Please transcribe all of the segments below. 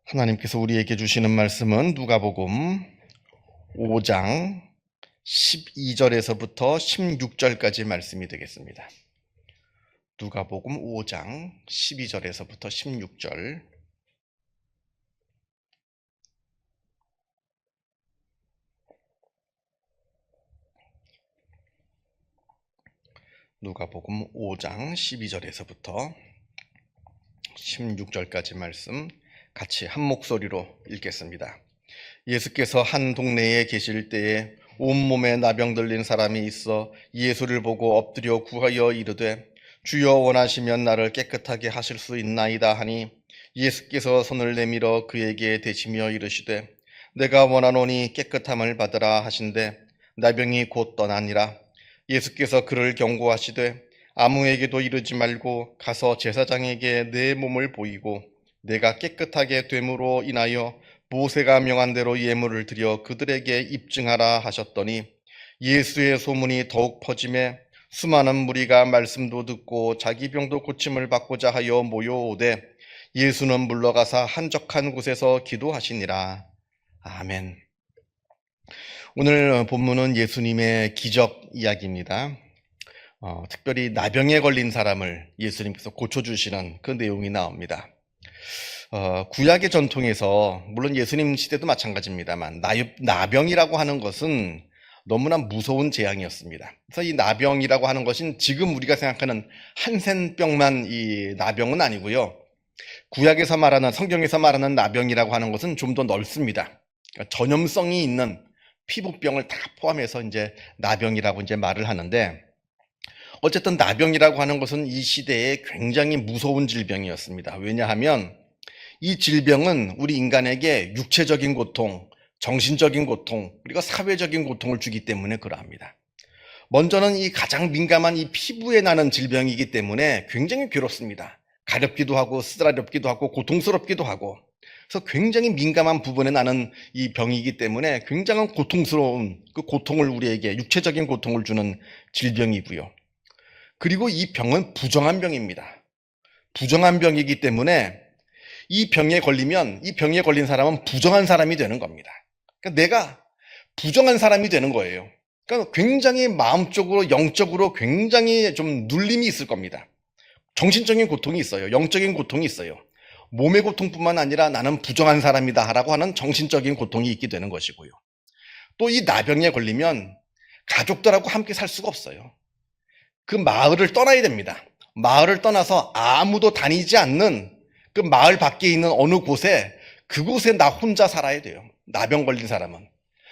하나님께서 우리에게 주시는 말씀은 누가복음 5장 12절에서부터 16절까지 말씀이 되겠습니다. 누가복음 5장 12절에서부터 16절. 누가복음 5장 12절에서부터 16절까지 말씀 같이 한 목소리로 읽겠습니다. 예수께서 한 동네에 계실 때에 온몸에 나병 들린 사람이 있어 예수를 보고 엎드려 구하여 이르되 주여 원하시면 나를 깨끗하게 하실 수 있나이다 하니 예수께서 손을 내밀어 그에게 대시며 이르시되 내가 원하노니 깨끗함을 받으라 하신대 나병이 곧 떠나니라. 예수께서 그를 경고하시되 아무에게도 이르지 말고 가서 제사장에게 내 몸을 보이고 내가 깨끗하게 됨으로 인하여 모세가 명한 대로 예물을 드려 그들에게 입증하라 하셨더니 예수의 소문이 더욱 퍼지매 수많은 무리가 말씀도 듣고 자기 병도 고침을 받고자 하여 모여오되 예수는 물러가사 한적한 곳에서 기도하시니라. 아멘. 오늘 본문은 예수님의 기적 이야기입니다. 특별히 나병에 걸린 사람을 예수님께서 고쳐주시는 그 내용이 나옵니다. 구약의 전통에서 물론 예수님 시대도 마찬가지입니다만 나병이라고 하는 것은 너무나 무서운 재앙이었습니다. 그래서 이 나병이라고 하는 것은 지금 우리가 생각하는 한센병만 이 나병은 아니고요. 구약에서 말하는 성경에서 말하는 나병이라고 하는 것은 좀 더 넓습니다. 그러니까 전염성이 있는 피부병을 다 포함해서 이제 나병이라고 이제 말을 하는데 어쨌든 나병이라고 하는 것은 이 시대에 굉장히 무서운 질병이었습니다. 왜냐하면 이 질병은 우리 인간에게 육체적인 고통, 정신적인 고통, 그리고 사회적인 고통을 주기 때문에 그러합니다. 먼저는 이 가장 민감한 이 피부에 나는 질병이기 때문에 굉장히 괴롭습니다. 가렵기도 하고 쓰라렵기도 하고 고통스럽기도 하고 그래서 굉장히 민감한 부분에 나는 이 병이기 때문에 굉장한 고통스러운 그 고통을 우리에게 육체적인 고통을 주는 질병이고요. 그리고 이 병은 부정한 병입니다. 부정한 병이기 때문에 이 병에 걸리면 이 병에 걸린 사람은 부정한 사람이 되는 겁니다. 그러니까 내가 부정한 사람이 되는 거예요. 그러니까 굉장히 마음적으로 영적으로 굉장히 좀 눌림이 있을 겁니다. 정신적인 고통이 있어요. 영적인 고통이 있어요. 몸의 고통뿐만 아니라 나는 부정한 사람이다 라고 하는 정신적인 고통이 있게 되는 것이고요. 또 이 나병에 걸리면 가족들하고 함께 살 수가 없어요. 그 마을을 떠나야 됩니다. 마을을 떠나서 아무도 다니지 않는 그 마을 밖에 있는 어느 곳에 그곳에 나 혼자 살아야 돼요. 나병 걸린 사람은.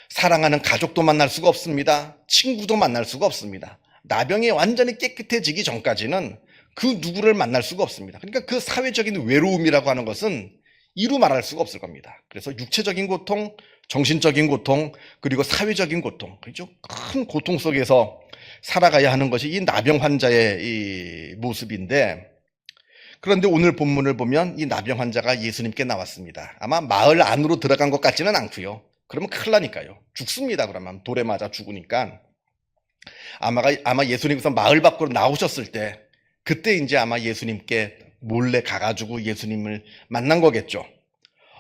사랑하는 가족도 만날 수가 없습니다. 친구도 만날 수가 없습니다. 나병이 완전히 깨끗해지기 전까지는 그 누구를 만날 수가 없습니다. 그러니까 그 사회적인 외로움이라고 하는 것은 이루 말할 수가 없을 겁니다. 그래서 육체적인 고통, 정신적인 고통, 그리고 사회적인 고통, 그렇죠? 큰 고통 속에서 살아가야 하는 것이 이 나병 환자의 이 모습인데, 그런데 오늘 본문을 보면 이 나병 환자가 예수님께 나왔습니다. 아마 마을 안으로 들어간 것 같지는 않고요. 그러면 큰일 나니까요. 죽습니다. 그러면 돌에 맞아 죽으니까. 아마 예수님께서 마을 밖으로 나오셨을 때 그때 이제 아마 예수님께 몰래 가가지고 예수님을 만난 거겠죠.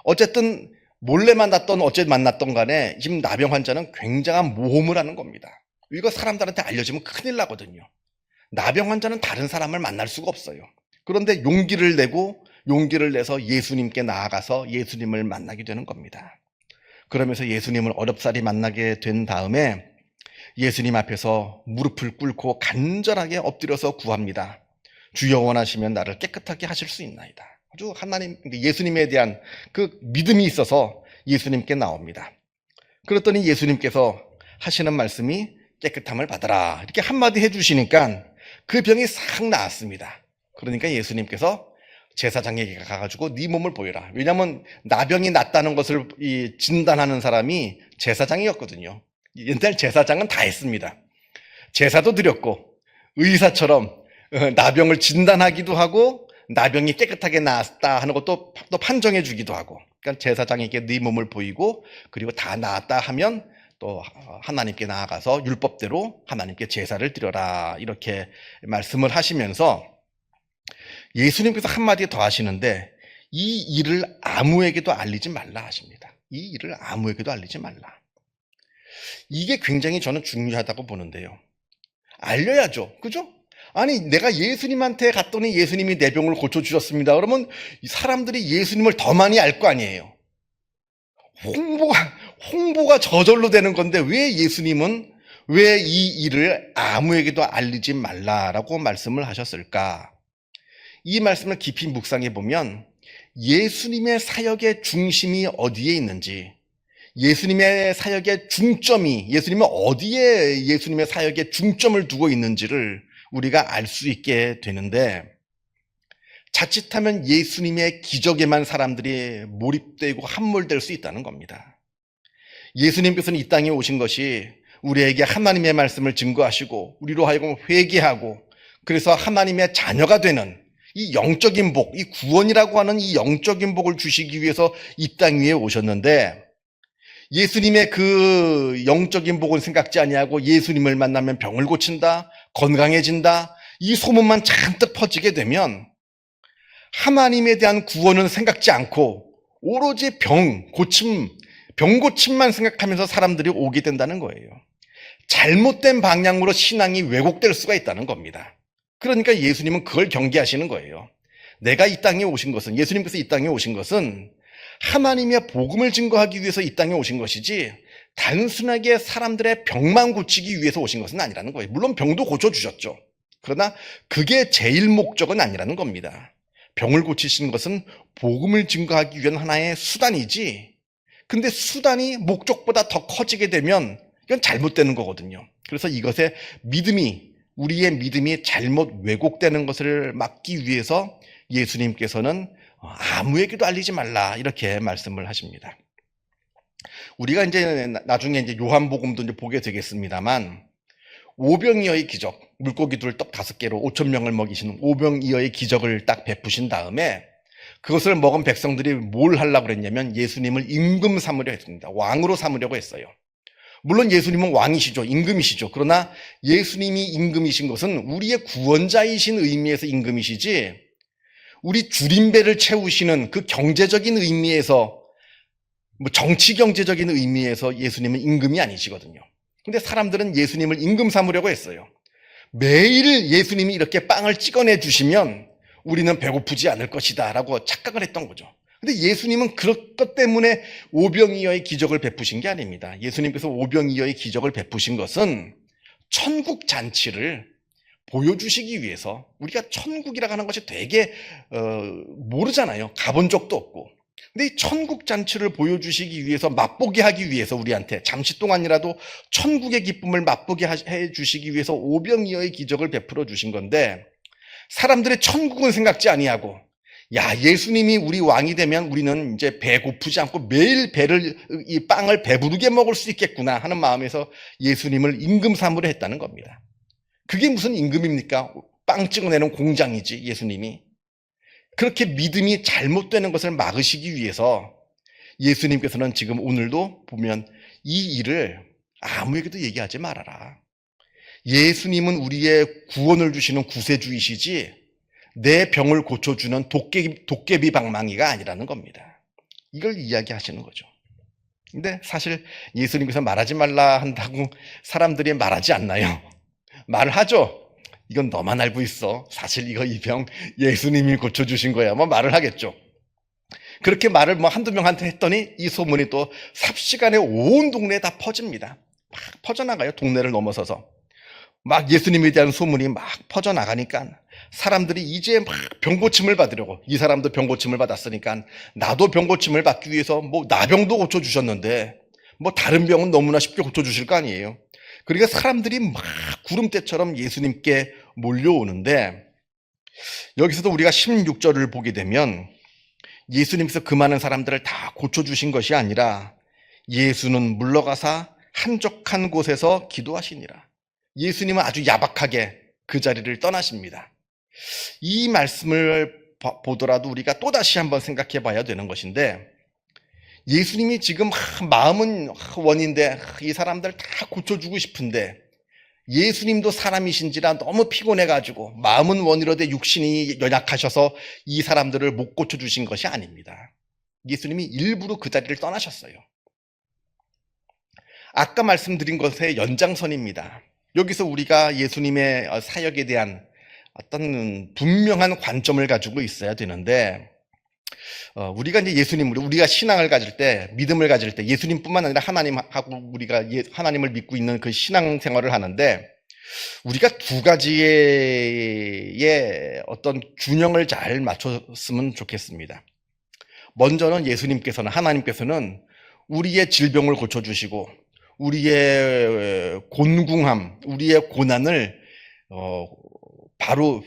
어쨌든 몰래 만났던 어째 만났던 간에 지금 나병 환자는 굉장한 모험을 하는 겁니다. 이거 사람들한테 알려지면 큰일 나거든요. 나병 환자는 다른 사람을 만날 수가 없어요. 그런데 용기를 내서 예수님께 나아가서 예수님을 만나게 되는 겁니다. 그러면서 예수님을 어렵사리 만나게 된 다음에 예수님 앞에서 무릎을 꿇고 간절하게 엎드려서 구합니다. 주여 원하시면 나를 깨끗하게 하실 수 있나이다. 아주 예수님에 대한 그 믿음이 있어서 예수님께 나옵니다. 그랬더니 예수님께서 하시는 말씀이 깨끗함을 받아라 이렇게 한마디 해주시니까 그 병이 싹 나았습니다. 그러니까 예수님께서 제사장에게 가가지고 네 몸을 보여라. 왜냐하면 나병이 났다는 것을 진단하는 사람이 제사장이었거든요. 옛날 제사장은 다 했습니다. 제사도 드렸고 의사처럼 나병을 진단하기도 하고 나병이 깨끗하게 나았다 하는 것도 또 판정해 주기도 하고, 그러니까 제사장에게 네 몸을 보이고 그리고 다 나았다 하면 또 하나님께 나아가서 율법대로 하나님께 제사를 드려라 이렇게 말씀을 하시면서 예수님께서 한마디 더 하시는데 이 일을 아무에게도 알리지 말라 하십니다. 이 일을 아무에게도 알리지 말라. 이게 굉장히 저는 중요하다고 보는데요. 알려야죠. 그죠? 아니, 내가 예수님한테 갔더니 예수님이 내 병을 고쳐주셨습니다. 그러면 사람들이 예수님을 더 많이 알 거 아니에요. 홍보가 저절로 되는 건데 왜 예수님은 왜 이 일을 아무에게도 알리지 말라라고 말씀을 하셨을까? 이 말씀을 깊이 묵상해 보면 예수님의 사역의 중심이 어디에 있는지, 예수님의 사역의 중점이, 예수님은 어디에 예수님의 사역의 중점을 두고 있는지를 우리가 알 수 있게 되는데, 자칫하면 예수님의 기적에만 사람들이 몰입되고 함몰될 수 있다는 겁니다. 예수님께서는 이 땅에 오신 것이 우리에게 하나님의 말씀을 증거하시고 우리로 하여금 회개하고 그래서 하나님의 자녀가 되는 이 영적인 복, 이 구원이라고 하는 이 영적인 복을 주시기 위해서 이 땅 위에 오셨는데, 예수님의 그 영적인 복은 생각지 아니하고 예수님을 만나면 병을 고친다, 건강해진다, 이 소문만 잔뜩 퍼지게 되면 하나님에 대한 구원은 생각지 않고 오로지 병 고침만 생각하면서 사람들이 오게 된다는 거예요. 잘못된 방향으로 신앙이 왜곡될 수가 있다는 겁니다. 그러니까 예수님은 그걸 경계하시는 거예요. 내가 이 땅에 오신 것은, 예수님께서 이 땅에 오신 것은 하나님의 복음을 증거하기 위해서 이 땅에 오신 것이지 단순하게 사람들의 병만 고치기 위해서 오신 것은 아니라는 거예요. 물론 병도 고쳐주셨죠. 그러나 그게 제일 목적은 아니라는 겁니다. 병을 고치시는 것은 복음을 증거하기 위한 하나의 수단이지, 근데 수단이 목적보다 더 커지게 되면 이건 잘못되는 거거든요. 그래서 이것에 우리의 믿음이 잘못 왜곡되는 것을 막기 위해서 예수님께서는 아무에게도 알리지 말라 이렇게 말씀을 하십니다. 우리가 이제 나중에 이제 요한복음도 이제 보게 되겠습니다만, 오병이어의 기적, 물고기들 떡 5개로 5,000명을 먹이시는 오병이어의 기적을 딱 베푸신 다음에 그것을 먹은 백성들이 뭘 하려고 그랬냐면 예수님을 임금 삼으려 했습니다. 왕으로 삼으려고 했어요. 물론 예수님은 왕이시죠. 임금이시죠. 그러나 예수님이 임금이신 것은 우리의 구원자이신 의미에서 임금이시지, 우리 줄임배를 채우시는 그 경제적인 의미에서, 정치 경제적인 의미에서 예수님은 임금이 아니시거든요. 근데 사람들은 예수님을 임금 삼으려고 했어요. 매일 예수님이 이렇게 빵을 찍어내 주시면 우리는 배고프지 않을 것이다 라고 착각을 했던 거죠. 근데 예수님은 그것 때문에 오병이어의 기적을 베푸신 게 아닙니다. 예수님께서 오병이어의 기적을 베푸신 것은 천국 잔치를 보여주시기 위해서, 우리가 천국이라고 하는 것이 되게 모르잖아요. 가본 적도 없고. 근데 이 천국 잔치를 보여주시기 위해서, 맛보게 하기 위해서, 우리한테 잠시 동안이라도 천국의 기쁨을 맛보게 해주시기 위해서 오병이어의 기적을 베풀어 주신 건데, 사람들의 천국은 생각지 아니하고, 야, 예수님이 우리 왕이 되면 우리는 이제 배고프지 않고 매일 이 빵을 배부르게 먹을 수 있겠구나 하는 마음에서 예수님을 임금 삼으려 했다는 겁니다. 그게 무슨 임금입니까? 빵 찍어내는 공장이지, 예수님이. 그렇게 믿음이 잘못되는 것을 막으시기 위해서 예수님께서는 지금 오늘도 보면 이 일을 아무에게도 얘기하지 말아라. 예수님은 우리의 구원을 주시는 구세주이시지 내 병을 고쳐주는 도깨비 방망이가 아니라는 겁니다. 이걸 이야기하시는 거죠. 근데 사실 예수님께서 말하지 말라 한다고 사람들이 말하지 않나요? 말을 하죠. 이건 너만 알고 있어. 사실 이 병 예수님이 고쳐주신 거야. 말을 하겠죠. 그렇게 말을 한두 명한테 했더니 이 소문이 또 삽시간에 온 동네에 다 퍼집니다. 막 퍼져나가요. 동네를 넘어서서. 막 예수님에 대한 소문이 막 퍼져나가니까 사람들이 이제 막 병고침을 받으려고, 이 사람도 병고침을 받았으니까 나도 병고침을 받기 위해서 나병도 고쳐주셨는데 다른 병은 너무나 쉽게 고쳐주실 거 아니에요. 그러니까 사람들이 막 구름대처럼 예수님께 몰려오는데, 여기서도 우리가 16절을 보게 되면 예수님께서 그 많은 사람들을 다 고쳐주신 것이 아니라 예수는 물러가사 한적한 곳에서 기도하시니라. 예수님은 아주 야박하게 그 자리를 떠나십니다. 이 말씀을 보더라도 우리가 또다시 한번 생각해 봐야 되는 것인데, 예수님이 지금 마음은 원인데 이 사람들 다 고쳐주고 싶은데 예수님도 사람이신지라 너무 피곤해가지고 마음은 원이로되 육신이 연약하셔서 이 사람들을 못 고쳐주신 것이 아닙니다. 예수님이 일부러 그 자리를 떠나셨어요. 아까 말씀드린 것의 연장선입니다. 여기서 우리가 예수님의 사역에 대한 어떤 분명한 관점을 가지고 있어야 되는데, 우리가 이제 우리가 신앙을 가질 때, 믿음을 가질 때, 예수님뿐만 아니라 하나님하고 우리가 하나님을 믿고 있는 그 신앙 생활을 하는데, 우리가 두 가지의 어떤 균형을 잘 맞췄으면 좋겠습니다. 먼저는 하나님께서는 우리의 질병을 고쳐주시고, 우리의 곤궁함, 우리의 고난을 바로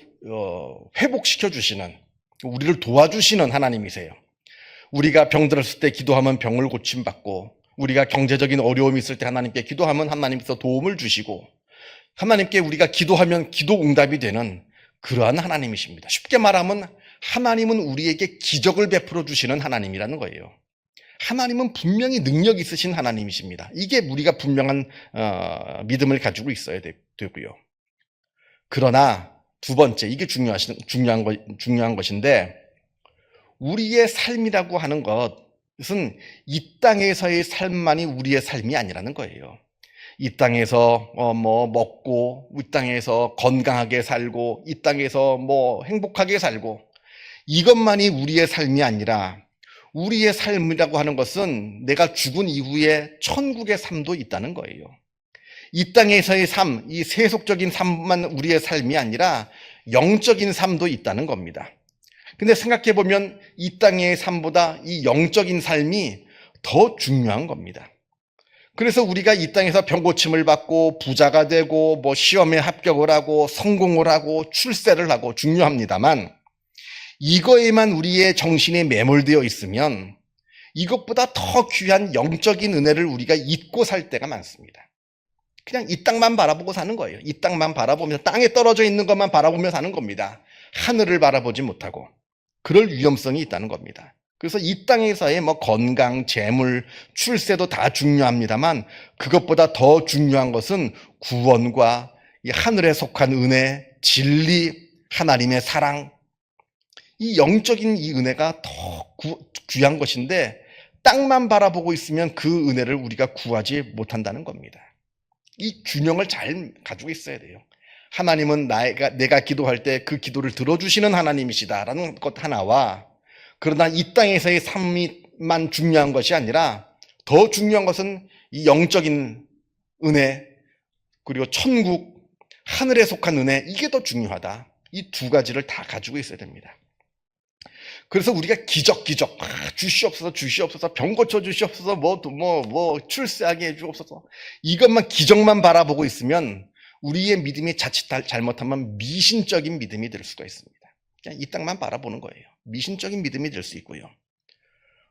회복시켜 주시는, 우리를 도와주시는 하나님이세요. 우리가 병들었을 때 기도하면 병을 고침받고, 우리가 경제적인 어려움이 있을 때 하나님께 기도하면 하나님께서 도움을 주시고, 하나님께 우리가 기도하면 기도 응답이 되는 그러한 하나님이십니다. 쉽게 말하면 하나님은 우리에게 기적을 베풀어 주시는 하나님이라는 거예요. 하나님은 분명히 능력 있으신 하나님이십니다. 이게 우리가 분명한 믿음을 가지고 있어야 되고요. 그러나 두 번째, 이게 중요한 것인데, 우리의 삶이라고 하는 것은 이 땅에서의 삶만이 우리의 삶이 아니라는 거예요. 이 땅에서 먹고, 이 땅에서 건강하게 살고, 이 땅에서 행복하게 살고, 이것만이 우리의 삶이 아니라 우리의 삶이라고 하는 것은 내가 죽은 이후에 천국의 삶도 있다는 거예요. 이 땅에서의 삶, 이 세속적인 삶만 우리의 삶이 아니라 영적인 삶도 있다는 겁니다. 근데 생각해 보면 이 땅의 삶보다 이 영적인 삶이 더 중요한 겁니다. 그래서 우리가 이 땅에서 병고침을 받고 부자가 되고 시험에 합격을 하고 성공을 하고 출세를 하고 중요합니다만, 이거에만 우리의 정신이 매몰되어 있으면 이것보다 더 귀한 영적인 은혜를 우리가 잊고 살 때가 많습니다. 그냥 이 땅만 바라보고 사는 거예요. 이 땅만 바라보면서 땅에 떨어져 있는 것만 바라보며 사는 겁니다. 하늘을 바라보지 못하고. 그럴 위험성이 있다는 겁니다. 그래서 이 땅에서의 건강, 재물, 출세도 다 중요합니다만, 그것보다 더 중요한 것은 구원과 이 하늘에 속한 은혜, 진리, 하나님의 사랑, 이 영적인 이 은혜가 더 귀한 것인데, 땅만 바라보고 있으면 그 은혜를 우리가 구하지 못한다는 겁니다. 이 균형을 잘 가지고 있어야 돼요. 하나님은 내가 기도할 때 그 기도를 들어주시는 하나님이시다라는 것 하나와, 그러나 이 땅에서의 삶만 중요한 것이 아니라 더 중요한 것은 이 영적인 은혜, 그리고 천국, 하늘에 속한 은혜, 이게 더 중요하다. 이 두 가지를 다 가지고 있어야 됩니다. 그래서 우리가 기적 주시옵소서, 병 고쳐 주시옵소서, 출세하게 해 주옵소서, 이것만 기적만 바라보고 있으면 우리의 믿음이 자칫 잘못하면 미신적인 믿음이 될 수가 있습니다. 그냥 이 땅만 바라보는 거예요. 미신적인 믿음이 될 수 있고요.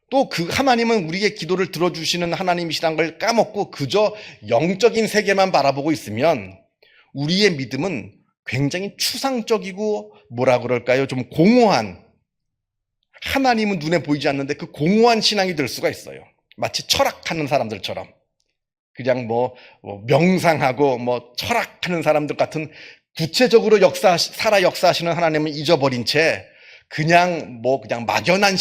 또 그 하나님은 우리의 기도를 들어주시는 하나님이시라는 걸 까먹고 그저 영적인 세계만 바라보고 있으면 우리의 믿음은 굉장히 추상적이고 좀 공허한, 하나님은 눈에 보이지 않는데 그 공허한 신앙이 될 수가 있어요. 마치 철학하는 사람들처럼 그냥 명상하고 철학하는 사람들 같은, 구체적으로 살아 역사하시는 하나님을 잊어버린 채 그냥 막연한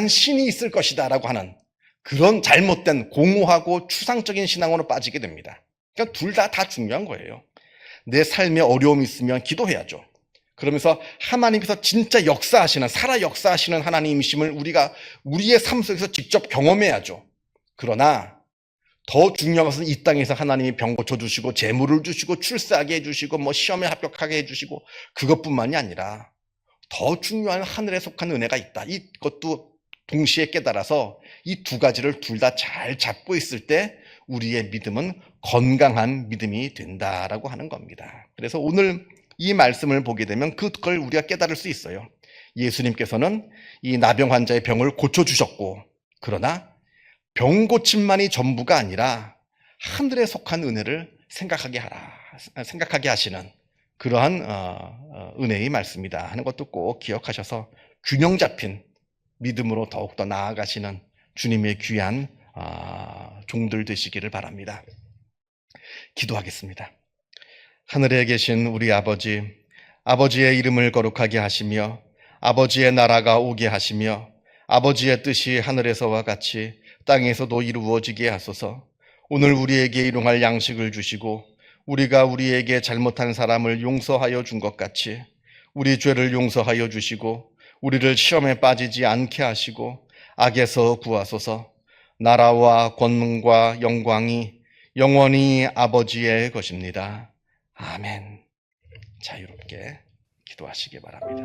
신이 있을 것이다라고 하는 그런 잘못된 공허하고 추상적인 신앙으로 빠지게 됩니다. 그러니까 둘 다 중요한 거예요. 내 삶에 어려움이 있으면 기도해야죠. 그러면서 하나님께서 진짜 살아 역사하시는 하나님이심을 우리가 우리의 삶 속에서 직접 경험해야죠. 그러나 더 중요한 것은 이 땅에서 하나님이 병 고쳐주시고 재물을 주시고 출세하게 해주시고 시험에 합격하게 해주시고 그것뿐만이 아니라 더 중요한 하늘에 속한 은혜가 있다. 이것도 동시에 깨달아서 이 두 가지를 둘 다 잘 잡고 있을 때 우리의 믿음은 건강한 믿음이 된다라고 하는 겁니다. 그래서 오늘 이 말씀을 보게 되면 그걸 우리가 깨달을 수 있어요. 예수님께서는 이 나병 환자의 병을 고쳐주셨고, 그러나 병 고침만이 전부가 아니라 하늘에 속한 은혜를 생각하게 하시는 그러한 은혜의 말씀이다 하는 것도 꼭 기억하셔서 균형 잡힌 믿음으로 더욱더 나아가시는 주님의 귀한 종들 되시기를 바랍니다. 기도하겠습니다. 하늘에 계신 우리 아버지, 아버지의 이름을 거룩하게 하시며 아버지의 나라가 오게 하시며 아버지의 뜻이 하늘에서와 같이 땅에서도 이루어지게 하소서. 오늘 우리에게 일용할 양식을 주시고 우리가 우리에게 잘못한 사람을 용서하여 준 것 같이 우리 죄를 용서하여 주시고 우리를 시험에 빠지지 않게 하시고 악에서 구하소서. 나라와 권능과 영광이 영원히 아버지의 것입니다. 아멘. 자유롭게 기도하시기 바랍니다.